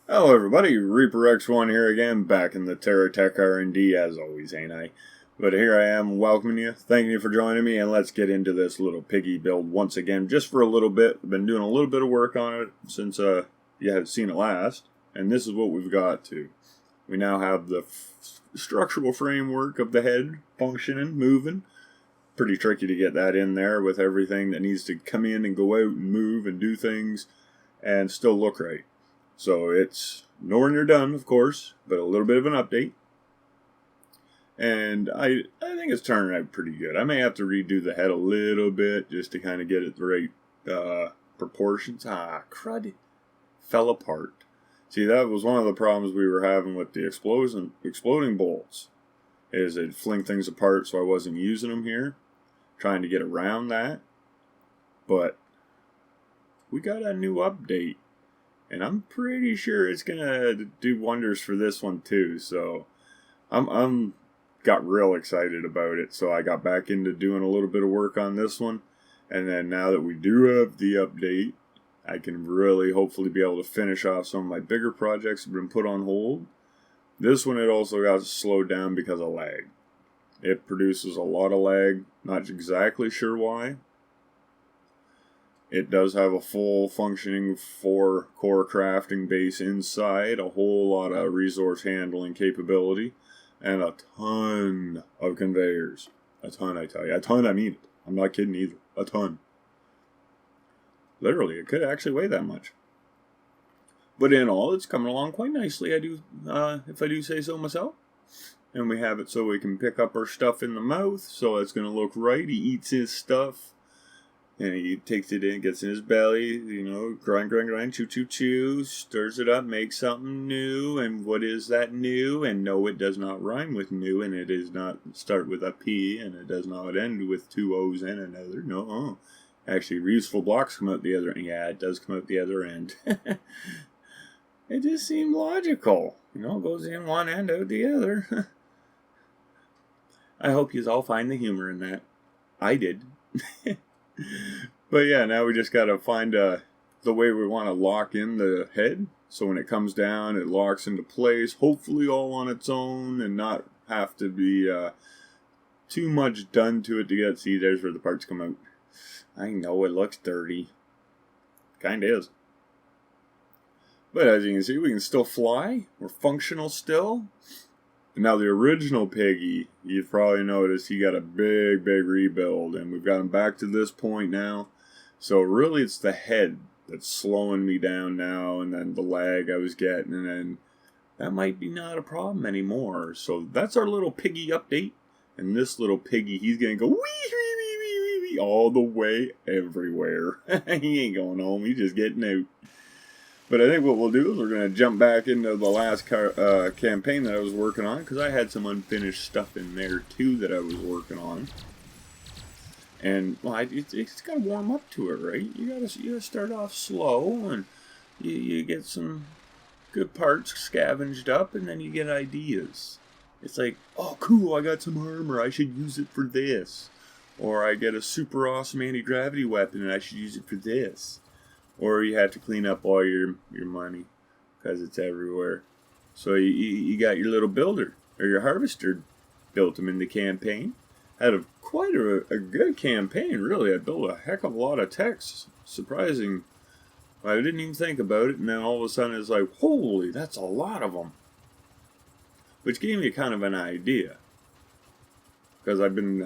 Hello everybody, Reaper X1 here again, back in the TerraTech R&D as always, ain't I? But here I am, welcoming you, thanking you for joining me, and let's get into this little piggy build once again, just for a little bit. I've been doing a little bit of work on it since you had seen it last, and this is what we've got to. We now have the structural framework of the head functioning, moving. Pretty tricky to get that in there with everything that needs to come in and go out and move and do things and still look right. So it's nowhere near done, of course, but a little bit of an update. And I think it's turning out pretty good. I may have to redo the head a little bit just to kind of get it the right proportions. Crud. Fell apart. See, that was one of the problems we were having with the exploding bolts. Is it fling things apart, so I wasn't using them here. Trying to get around that. But we got a new update. And I'm pretty sure it's gonna do wonders for this one too. So I'm got real excited about it. So I got back into doing a little bit of work on this one. And then now that we do have the update, I can really hopefully be able to finish off some of my bigger projects that have been put on hold. This one, it also got slowed down because of lag. It produces a lot of lag. Not exactly sure why. It does have a full functioning 4-core crafting base inside, a whole lot of resource handling capability, and a ton of conveyors. A ton, I tell you. A ton, I mean it. I'm not kidding either. A ton. Literally, it could actually weigh that much. But in all, it's coming along quite nicely, if I do say so myself. And we have it so we can pick up our stuff in the mouth, so it's going to look right. He eats his stuff. And he takes it in, gets in his belly, grind, chew, stirs it up, makes something new. And what is that new? And no, it does not rhyme with new, and it does not start with a P, and it does not end with 2 O's and another. No, actually, reusable blocks come out the other end. Yeah, it does come out the other end. It just seemed logical. It goes in one end, out the other. I hope you all find the humor in that. I did. But yeah, now we just gotta find the way we want to lock in the head, so when it comes down it locks into place, hopefully all on its own, and not have to be too much done to it to get. See, there's where the parts come out. I know it looks dirty, kinda is, but as you can see, we can still fly. We're functional still. Now the original Piggy, you've probably noticed he got a big rebuild, and we've got him back to this point now. So really it's the head that's slowing me down now, and then the lag I was getting, and then that might be not a problem anymore. So that's our little Piggy update. And this little Piggy, he's gonna go wee all the way everywhere. He ain't going home, he's just getting out. But I think what we'll do is we're going to jump back into the last campaign that I was working on, because I had some unfinished stuff in there too that I was working on. And well, it's got to warm up to it, right? You gotta start off slow, and you get some good parts scavenged up, and then you get ideas. It's like, oh cool, I got some armor, I should use it for this. Or I get a super awesome anti-gravity weapon, and I should use it for this. Or you have to clean up all your money, because it's everywhere. So you got your little builder, or your harvester, built them in the campaign. Had quite a good campaign, really. I built a heck of a lot of techs. Surprising. I didn't even think about it, and then all of a sudden it's like, holy, that's a lot of them. Which gave me kind of an idea. Because I've been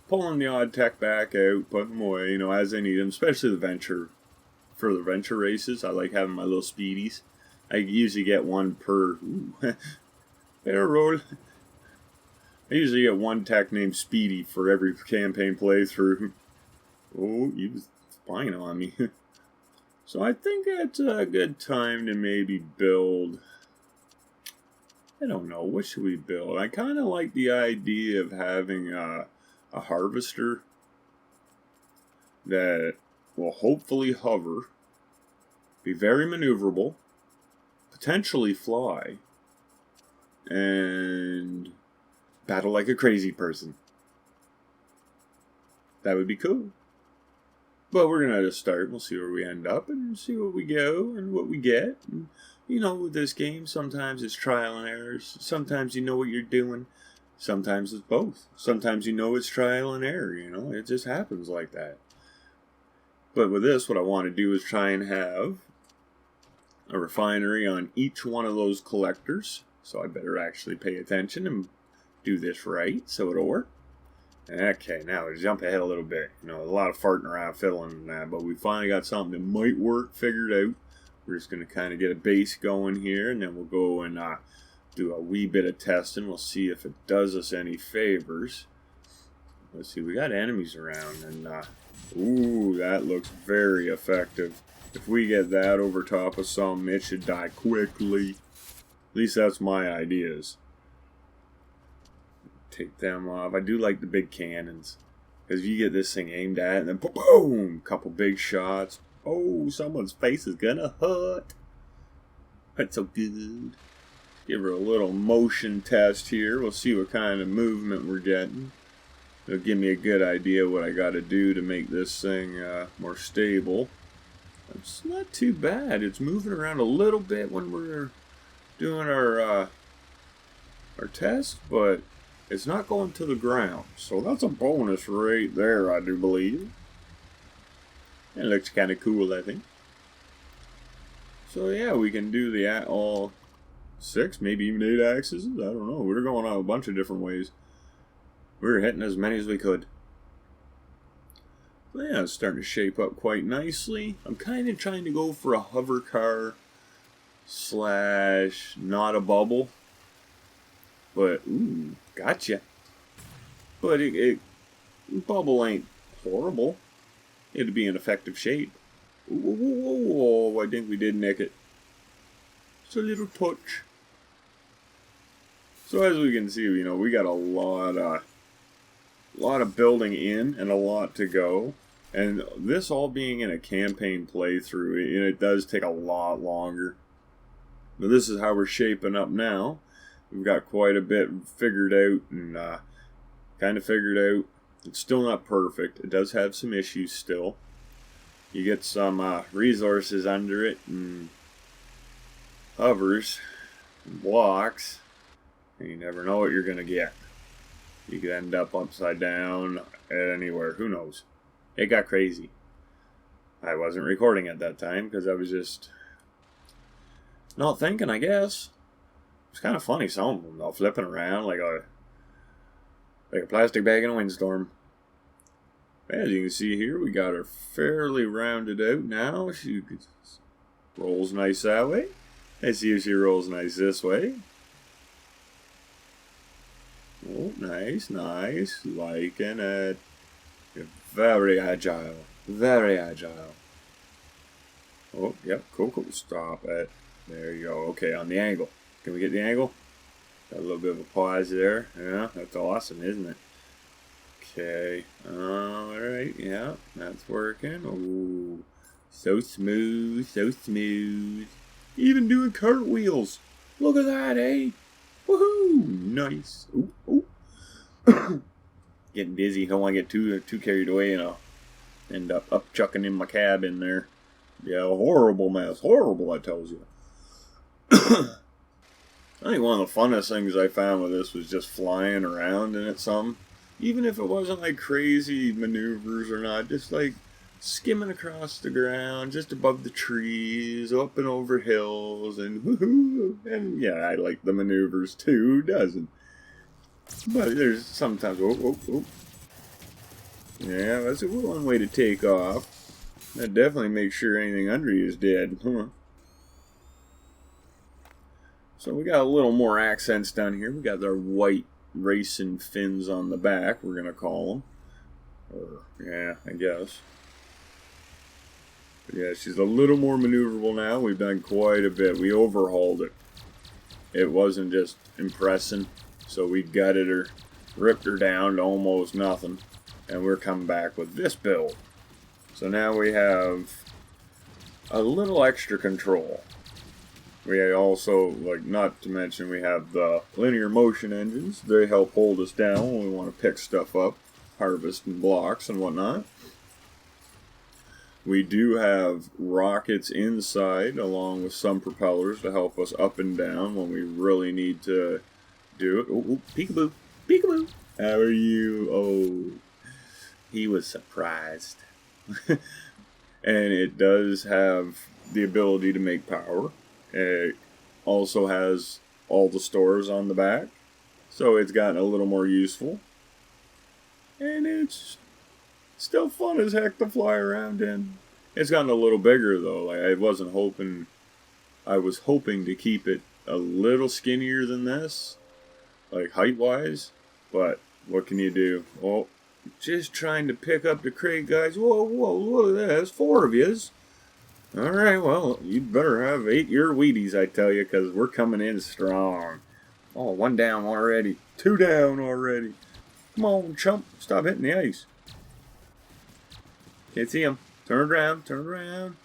pulling the odd tech back out, putting them away, as I need them, especially the venture. For the venture races, I like having my little speedies. I usually get one per barrel roll. I usually get one tech named Speedy for every campaign playthrough. Oh, he was spying on me. So I think it's a good time to maybe build. I don't know, what should we build? I kind of like the idea of having a harvester that will hopefully hover, be very maneuverable, potentially fly, and battle like a crazy person. That would be cool. But we're going to just start. We'll see where we end up and see what we go and what we get. And You know, with this game, sometimes it's trial and errors. Sometimes you know what you're doing. Sometimes it's both. Sometimes you know it's trial and error, you know. It just happens like that. But with this, what I want to do is try and have a refinery on each one of those collectors. So I better actually pay attention and do this right so it'll work. Okay, now we jump ahead a little bit. You know, a lot of farting around, fiddling and that, but we finally got something that might work figured out. We're just going to kind of get a base going here, and then we'll go and do a wee bit of testing. We'll see if it does us any favors. Let's see, we got enemies around, and ooh, that looks very effective. If we get that over top of something, it should die quickly. At least that's my ideas. Take them off. I do like the big cannons, because you get this thing aimed at, and then boom, couple big shots. Oh, someone's face is gonna hurt. That's so good. Give her a little motion test here. We'll see what kind of movement we're getting. It'll give me a good idea what I got to do to make this thing more stable. It's not too bad. It's moving around a little bit when we're doing our test, but it's not going to the ground. So that's a bonus right there, I do believe. It looks kind of cool, I think. So yeah, we can do the all 6, maybe even 8 axes. I don't know. We're going on a bunch of different ways. We're hitting as many as we could. So yeah, it's starting to shape up quite nicely. I'm kind of trying to go for a hover car / not a bubble. But, ooh, gotcha. But bubble ain't horrible. It'd be an effective shape. Ooh, I think we did nick it. Just a little touch. So as we can see, you know, we got a lot of building in and a lot to go. And this all being in a campaign playthrough, it does take a lot longer. But this is how we're shaping up now. We've got quite a bit figured out and kind of figured out. It's still not perfect. It does have some issues still. You get some resources under it and hovers and blocks, and you never know what you're going to get. You could end up upside down anywhere. Who knows? It got crazy. I wasn't recording at that time because I was just not thinking, I guess. It's kind of funny, some of them, though, flipping around like a plastic bag in a windstorm. As you can see here, we got her fairly rounded out now. She rolls nice that way. Let's see if she rolls nice this way. Oh, nice, nice. Liking it. You're very agile. Very agile. Oh, yep, cool. Stop it. There you go. Okay, on the angle. Can we get the angle? Got a little bit of a pause there. Yeah, that's awesome, isn't it? Okay. Alright, yeah, that's working. Ooh. So smooth, so smooth. Even doing cartwheels. Look at that, eh? Woohoo! Nice. Ooh, ooh. Getting dizzy. Don't want to get too carried away, and I'll end up chucking in my cab in there. Yeah, horrible mess. Horrible, I tells you. I think one of the funnest things I found with this was just flying around in it some. Even if it wasn't like crazy maneuvers or not, just like skimming across the ground, just above the trees, up and over hills, and woohoo! And yeah, I like the maneuvers too, who doesn't? But there's sometimes, oh. Yeah, that's a one way to take off. That definitely makes sure anything under you is dead, huh? So we got a little more accents down here. We got our white racing fins on the back, we're going to call them. Or, yeah, I guess. But yeah, she's a little more maneuverable now. We've done quite a bit. We overhauled it. It wasn't just impressing. So we gutted her, ripped her down to almost nothing. And we're coming back with this build. So now we have a little extra control. We also, not to mention, we have the linear motion engines. They help hold us down when we want to pick stuff up, harvest and blocks and whatnot. We do have rockets inside, along with some propellers to help us up and down when we really need to do it. Oh, peekaboo, peekaboo. How are you? Oh, he was surprised. And it does have the ability to make power. It also has all the stores on the back, so it's gotten a little more useful. And it's still fun as heck to fly around in. It's gotten a little bigger though. Like I was hoping to keep it a little skinnier than this, like height-wise. But what can you do? Oh, just trying to pick up the crate, guys. Whoa, look at that. There's 4 of yous. Alright, well, you'd better have 8 your Wheaties, I tell you, because we're coming in strong. Oh, 1 down already. 2 down already. Come on, chump. Stop hitting the ice. Can't see him. Turn around, turn around.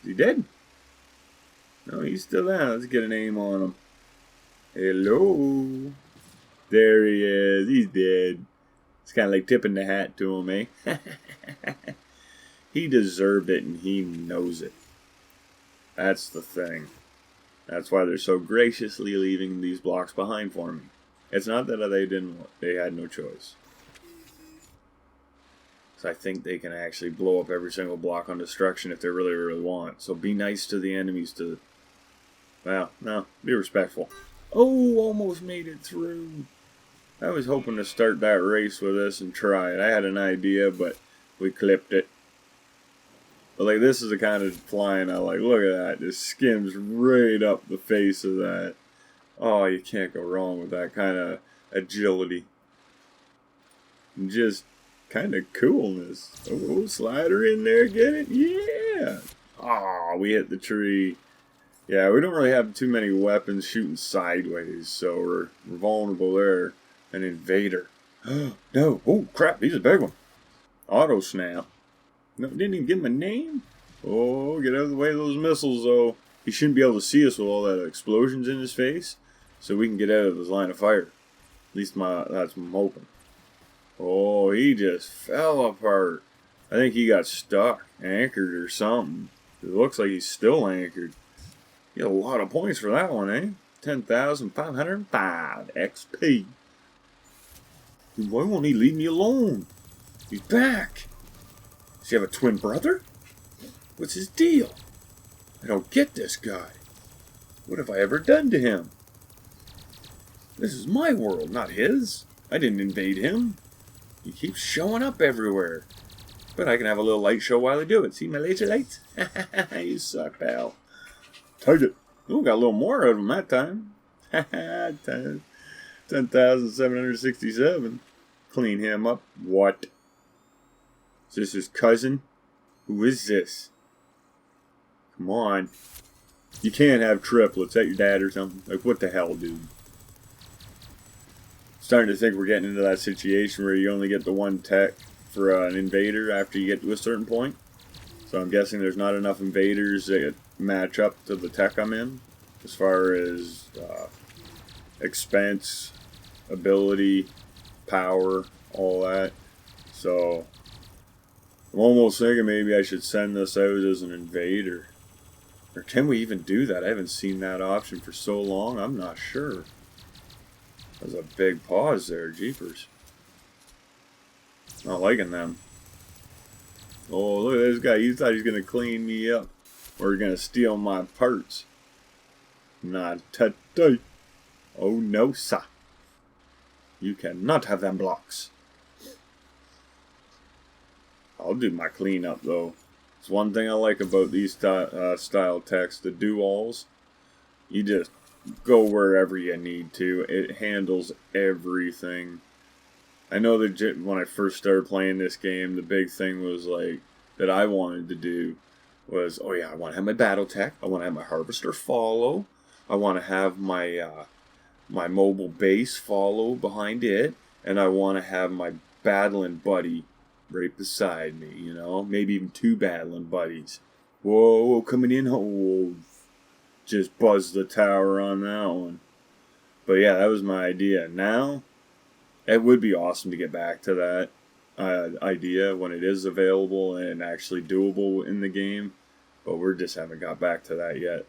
Is he dead? No, he's still there. Let's get an aim on him. Hello. There he is. He's dead. It's kind of like tipping the hat to him, eh? He deserved it, and he knows it. That's the thing. That's why they're so graciously leaving these blocks behind for me. It's not that they had no choice. So I think they can actually blow up every single block on destruction if they really, really want. So be nice to the enemies well, no, be respectful. Oh, almost made it through. I was hoping to start that race with this and try it. I had an idea, but we clipped it. But like, this is the kind of flying I like. Look at that. Just skims right up the face of that. Oh, you can't go wrong with that kind of agility. And just kind of coolness. Oh, slider in there, get it? Yeah! Oh, we hit the tree. Yeah, we don't really have too many weapons shooting sideways, so we're vulnerable there. An invader. No. Oh, crap, he's a big one. Auto snap. No, didn't even give him a name? Oh, get out of the way of those missiles, though. He shouldn't be able to see us with all that explosions in his face, so we can get out of his line of fire. At least that's what I'm hoping. Oh, he just fell apart. I think he got stuck, anchored or something. It looks like he's still anchored. You get a lot of points for that one, eh? 10,505 XP. Why won't he leave me alone? He's back. Does he have a twin brother? What's his deal? I don't get this guy. What have I ever done to him? This is my world, not his. I didn't invade him. He keeps showing up everywhere. But I can have a little light show while I do it. See my laser lights? You suck, pal. Take it. Oh, got a little more out of him that time. 10,767. Clean him up. What? Is this his cousin? Who is this? Come on. You can't have triplets. Is that your dad or something? Like, what the hell, dude? Starting to think we're getting into that situation where you only get the one tech for an invader after you get to a certain point. So I'm guessing there's not enough invaders that match up to the tech I'm in, as far as expense, ability, power, all that. So I'm almost thinking maybe I should send this out as an invader. Or can we even do that? I haven't seen that option for so long, I'm not sure. There's a big pause there, jeepers. Not liking them. Oh, look at this guy. He thought he was going to clean me up. Or going to steal my parts. Not today. Oh, no, sir. You cannot have them blocks. I'll do my cleanup, though. It's one thing I like about these style techs, the do-alls. You just go wherever you need to. It handles everything. I know that when I first started playing this game, the big thing was like that I wanted to do was, oh yeah, I want to have my battle tech. I want to have my harvester follow. I want to have my my mobile base follow behind it, and I want to have my battling buddy right beside me. You know, maybe even 2 battling buddies. Whoa, coming in. Oh, just buzzed the tower on that one. But yeah, that was my idea. Now, it would be awesome to get back to that. idea when it is available and actually doable in the game, but we just haven't got back to that yet.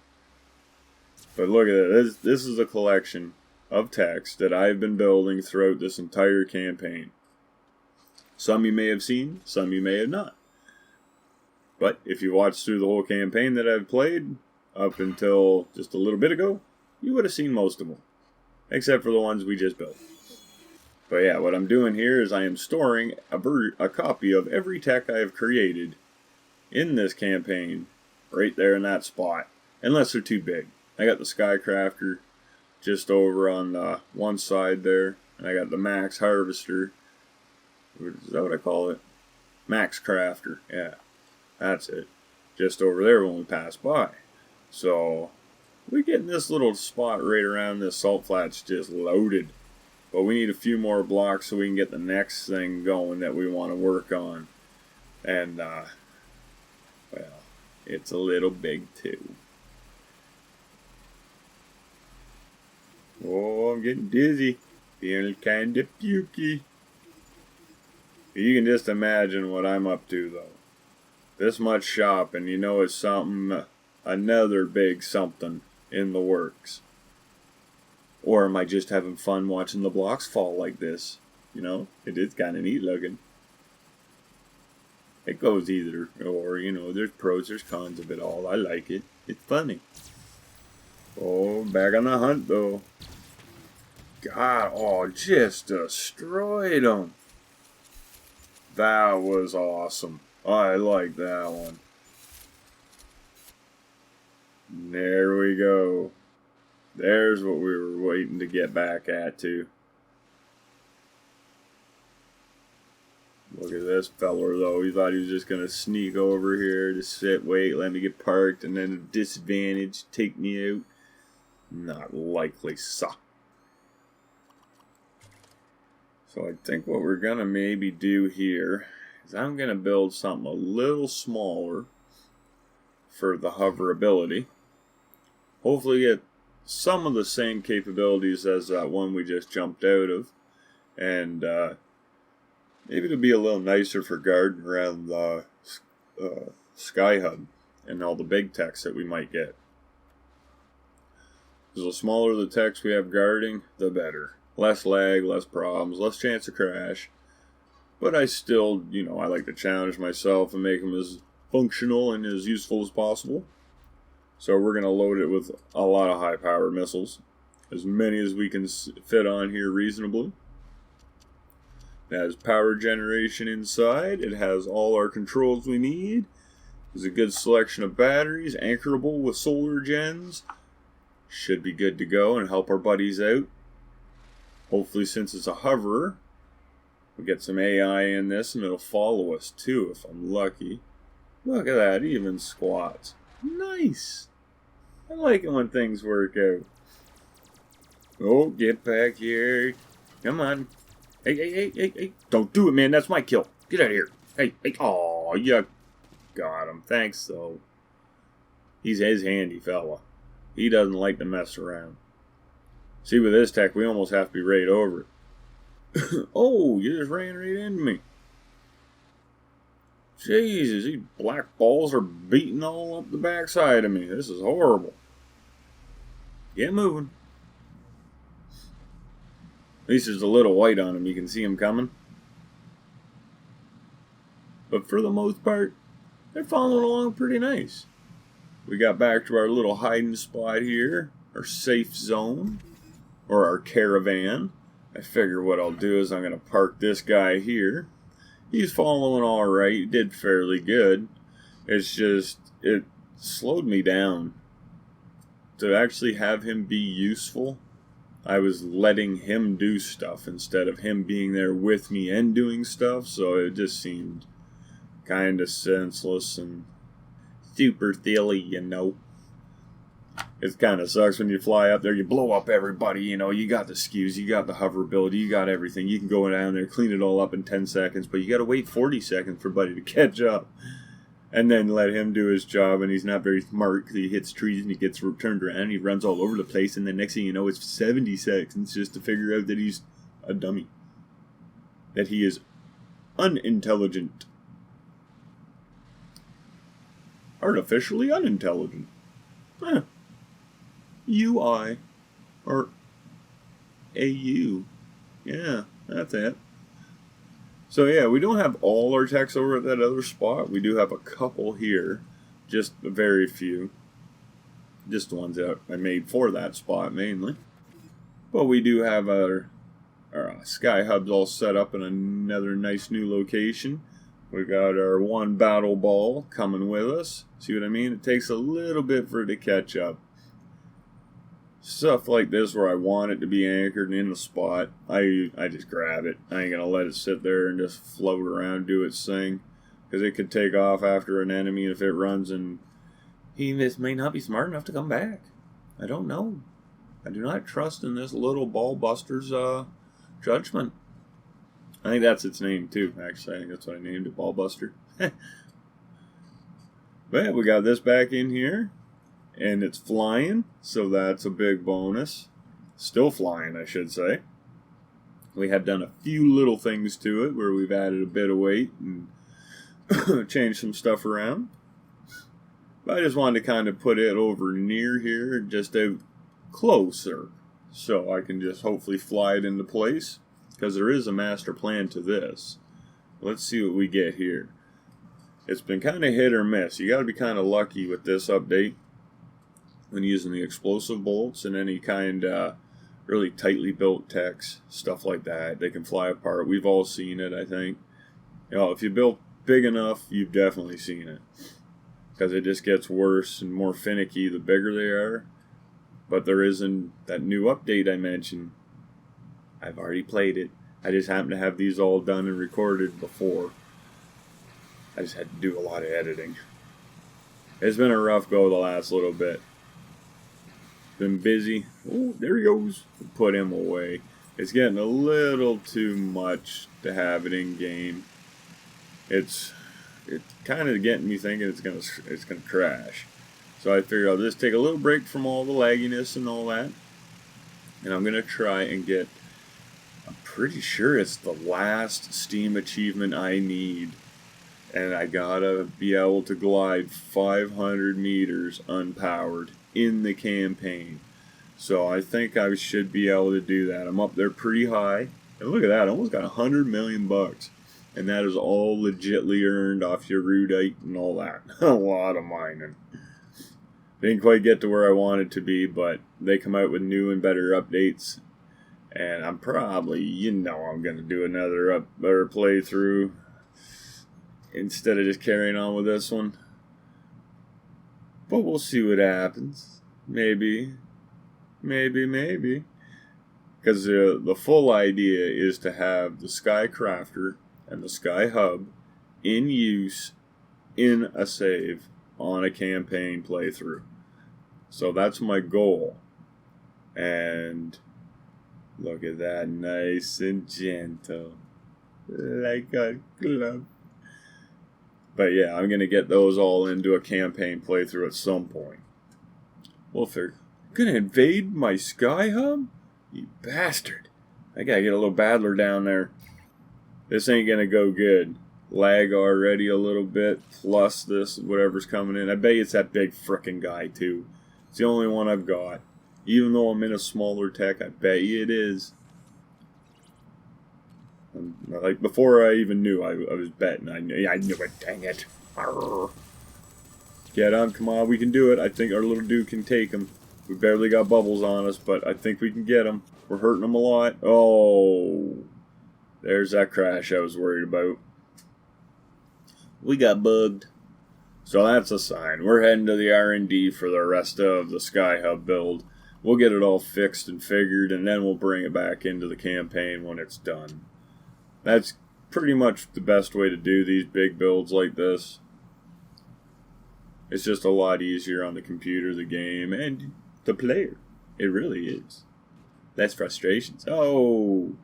But look at it. This is a collection of text that I've been building throughout this entire campaign. Some you may have seen, some you may have not. But if you watched through the whole campaign that I've played, up until just a little bit ago, you would have seen most of them. Except for the ones we just built. But yeah, what I'm doing here is I am storing a copy of every tech I have created in this campaign right there in that spot. Unless they're too big. I got the Skycrafter just over on one side there. And I got the Max Harvester. Is that what I call it? Max Crafter. Yeah, that's it. Just over there when we pass by. So, we're getting this little spot right around this salt flats just loaded. But we need a few more blocks so we can get the next thing going that we want to work on. And, well, it's a little big too. Oh, I'm getting dizzy. Feeling kind of pukey. You can just imagine what I'm up to, though. This much shopping, you know it's something, another big something in the works. Or am I just having fun watching the blocks fall like this? You know, it is kind of neat looking. It goes either, or, you know, there's pros, there's cons of it all. I like it. It's funny. Oh, back on the hunt, though. God, oh, just destroyed them. That was awesome. I like that one. There we go. There's what we were waiting to get back at, too. Look at this feller, though. He thought he was just going to sneak over here to sit, wait, let me get parked, and then at disadvantage, take me out. Not likely, sir. So I think what we're going to maybe do here is I'm going to build something a little smaller for the hoverability. Hopefully get some of the same capabilities as that one we just jumped out of. And maybe it'll be a little nicer for guarding around the Sky Hub and all the big techs that we might get. Because the smaller the techs we have guarding, the better. Less lag, less problems, less chance of crash. But I still, you know, I like to challenge myself and make them as functional and as useful as possible. So we're going to load it with a lot of high-power missiles. As many as we can fit on here reasonably. It has power generation inside. It has all our controls we need. There's a good selection of batteries, anchorable with solar gens. Should be good to go and help our buddies out. Hopefully, since it's a hoverer, we'll get some AI in this and it'll follow us too if I'm lucky. Look at that, even squats. Nice! I like it when things work out. Oh, get back here. Come on. Hey. Don't do it, man. That's my kill. Get out of here. Hey. Aw, you got him. Thanks, though. He's his handy fella. He doesn't like to mess around. See, with this tech, we almost have to be right over it. Oh, you just ran right into me. Jesus, these black balls are beating all up the backside of me. This is horrible. Get moving. At least there's a little white on him. You can see him coming. But for the most part, they're following along pretty nice. We got back to our little hiding spot here. Our safe zone. Or our caravan. I figure what I'll do is I'm going to park this guy here. He's following alright. He did fairly good. It's just, it slowed me down. To actually have him be useful, I was letting him do stuff instead of him being there with me and doing stuff. So it just seemed kind of senseless and super silly, you know. It kind of sucks when you fly up there, you blow up everybody, you know, you got the skews, you got the hoverability, you got everything. You can go down there, clean it all up in 10 seconds, but you got to wait 40 seconds for Buddy to catch up. And then let him do his job, and he's not very smart because he hits trees and he gets turned around and he runs all over the place, and then next thing you know, it's 70 seconds just to figure out that he's a dummy. That he is unintelligent. Artificially unintelligent. UI. Or AU. Yeah, that's it. So yeah, we don't have all our techs over at that other spot. We do have a couple here. Just a very few. Just the ones that I made for that spot mainly. But we do have our sky hubs all set up in another nice new location. We got our one battle ball coming with us. See what I mean? It takes a little bit for it to catch up. Stuff like this where I want it to be anchored in the spot, I just grab it. I ain't gonna let it sit there and just float around, do its thing. Because it could take off after an enemy if it runs, and he may not be smart enough to come back. I don't know. I do not trust in this little ball buster's judgment. I think that's its name too, actually. I think that's what I named it, Ball Buster. But yeah, we got this back in here. And it's flying, so that's a big bonus. Still flying, I should say. We have done a few little things to it where we've added a bit of weight and changed some stuff around. But I just wanted to kind of put it over near here, just out closer, so I can just hopefully fly it into place, because there is a master plan to this. Let's see what we get here. It's been kind of hit or miss. You got to be kind of lucky with this update when using the explosive bolts and any kind really tightly built techs, stuff like that. They can fly apart. We've all seen it, I think. You know, if you build big enough, you've definitely seen it. Because it just gets worse and more finicky the bigger they are. But there isn't that new update I mentioned. I've already played it. I just happen to have these all done and recorded before. I just had to do a lot of editing. It's been a rough go the last little bit. Been busy. Oh, there he goes. Put him away. It's getting a little too much to have it in game. It's kind of getting me thinking it's gonna crash. So I figured I'll just take a little break from all the lagginess and all that, and I'm gonna try and get. I'm pretty sure it's the last Steam achievement I need, and I gotta be able to glide 500 meters unpowered in the campaign. So I think I should be able to do that. I'm up there pretty high. And look at that, I almost got $100 million. And that is all legitly earned off your erudite and all that. A lot of mining. Didn't quite get to where I wanted to be, but they come out with new and better updates. And I'm probably, I'm going to do another playthrough instead of just carrying on with this one. But we'll see what happens. Maybe. Because the full idea is to have the Sky Crafter and the Sky Hub in use in a save on a campaign playthrough. So that's my goal. And look at that, nice and gentle. Like a glove. But yeah, I'm going to get those all into a campaign playthrough at some point. We'll figure. Gonna invade my Sky Hub? You bastard. I gotta get a little battler down there. This ain't gonna go good. Lag already a little bit, plus this, whatever's coming in. I bet you it's that big frickin' guy too. It's the only one I've got. Even though I'm in a smaller tech, I bet you it is. Like, before I even knew, I was betting. I knew it, dang it. Arrgh. Get on, come on, we can do it. I think our little dude can take him. We barely got bubbles on us, but I think we can get him. We're hurting him a lot. Oh, there's that crash I was worried about. We got bugged. So that's a sign. We're heading to the R&D for the rest of the Sky Hub build. We'll get it all fixed and figured, and then we'll bring it back into the campaign when it's done. That's pretty much the best way to do these big builds like this. It's just a lot easier on the computer, the game, and the player. It really is. Less frustrations. Oh,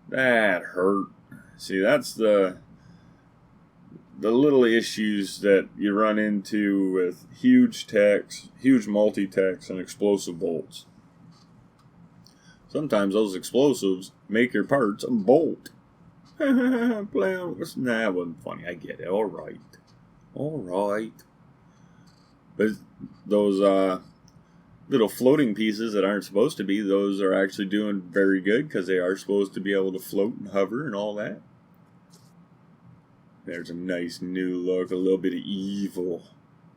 that hurt. See, that's the little issues that you run into with huge techs, huge multi-techs, and explosive bolts. Sometimes those explosives make your parts a bolt. Play on. Nah, it wasn't funny. I get it. All right. But those little floating pieces that aren't supposed to be, those are actually doing very good because they are supposed to be able to float and hover and all that. There's a nice new look, a little bit of evil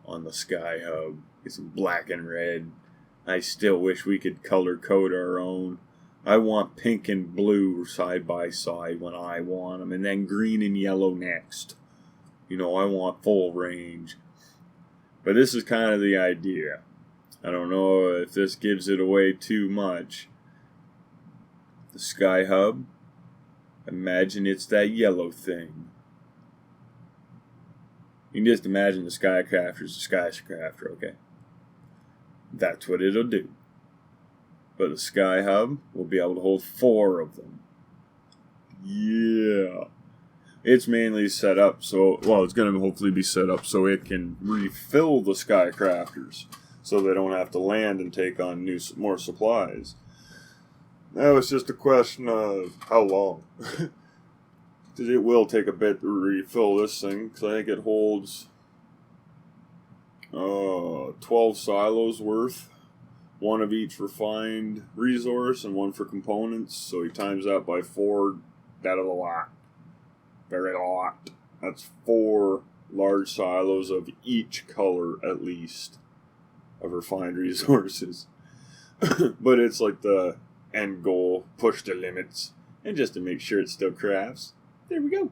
on the Sky Hub. Get some black and red. I still wish we could color code our own. I want pink and blue side by side when I want them, and then green and yellow next. You know, I want full range. But this is kind of the idea. I don't know if this gives it away too much. The Sky Hub, imagine it's that yellow thing. You can just imagine the Skycrafter's a skyscraper, okay? That's what it'll do. But the Sky Hub will be able to hold 4 of them. Yeah. It's mainly set up so, well, it's going to hopefully be set up so it can refill the Skycrafters, so they don't have to land and take on more supplies. Now it's just a question of how long. Because it will take a bit to refill this thing, because I think it holds 12 silos worth. 1 of each refined resource and 1 for components. So he times that by 4. That is a lot. Very lot. That's 4 large silos of each color at least of refined resources. But it's like the end goal, push the limits, and just to make sure it still crafts. There we go.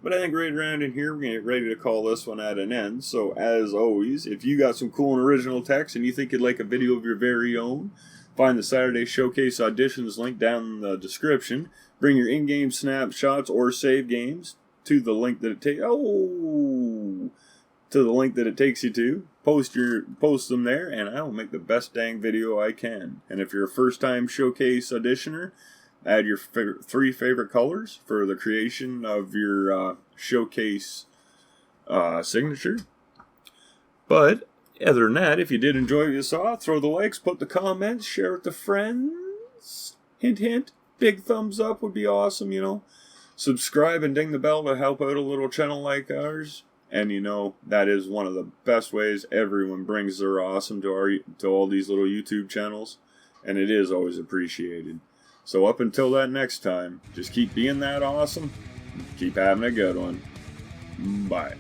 But I think right around in here, we're going to get ready to call this one at an end. So as always, if you got some cool and original text and you think you'd like a video of your very own, find the Saturday Showcase auditions link down in the description. Bring your in-game snapshots or save games to the link that it takes you to. Post them there, and I will make the best dang video I can. And if you're a first-time Showcase auditioner, add your 3 favorite colors for the creation of your Showcase signature. But other than that, if you did enjoy what you saw, throw the likes, put the comments, share with the friends. Hint, hint. Big thumbs up would be awesome, you know. Subscribe and ding the bell to help out a little channel like ours. And you know, that is one of the best ways everyone brings their awesome to all these little YouTube channels. And it is always appreciated. So up until that next time, just keep being that awesome. Keep having a good one. Bye.